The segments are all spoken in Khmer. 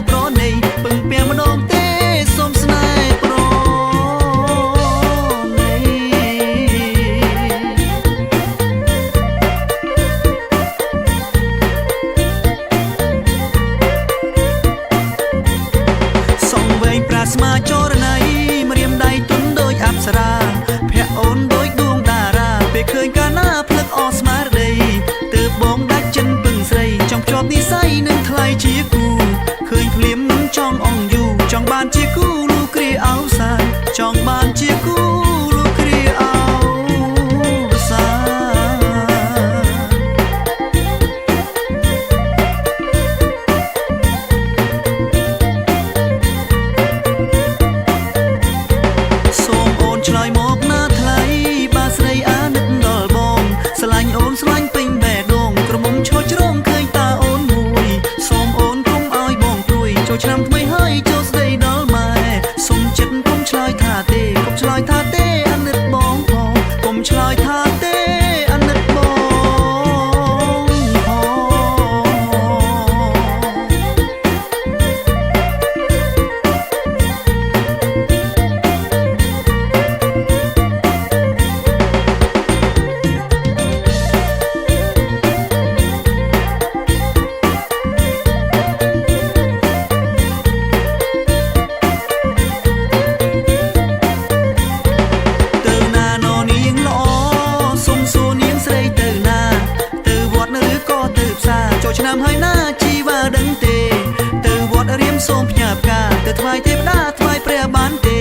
ប្រណីពឹងពាំងម្ដងទេសូមស្នេហ៍ប្រណីសងវែងប្រាស្មាចរណៃម្រាមដៃទុនដូចអប្សរាភ័ក្រអូនដូចដួងតារាពេលឃើញកាលណាភ្លឹកអស្មារតីទើបបងដាច់ចិនពឹងស្រីចង់ជាប់និស័យនឹងថ្លៃជាគូឃើញភ្លាមចង់អងយូចង់បានជាគូលូគ្រាអោសាចង់បានជាគូលូគ្រាអោសាសូមអូនឆ្លើយមកណាថ្លៃបាស្រីអាណិតដល់បងស្រឡាញ់អូនស្រឡាញ់ពេញបេះដូងក្រមុំឈរជ្រងឃើញតាអូនមួយសូមអូនកុំឲ្យបងព្រួយចូលឆ្នាំថ្មីហើយចូលស្ដីដល់ម៉ែសុំចិត្តកុំឆ្លើយថាទេកុំឆ្លើយថាទេអាណិតបងផងកុំឆ្លើយថាទេអាណិតបងឆ្នាំហើយណាជីវ៉ាដឹងទេទៅវត្តរៀមសូមផ្ញើផ្កាទៅថ្វាយទេវតាថ្វាយព្រះបានទេ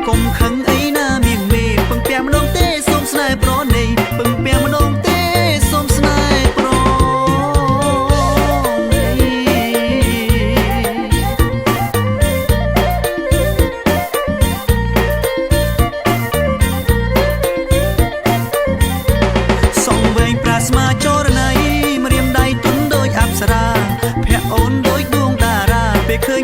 កុំខឹងអីណាមៀងមេពឹងពាំងម្ដងទេសូមស្នេហ៍ប្រណីពឹងពាំងម្ដងទេសូមស្នេហ៍ប្រណីសងវែងប្រាស្មាចរណៃម្រាមដៃទុនដូចអប្សរាភ័ក្រអូនដូចដួងតារាពេលឃើញ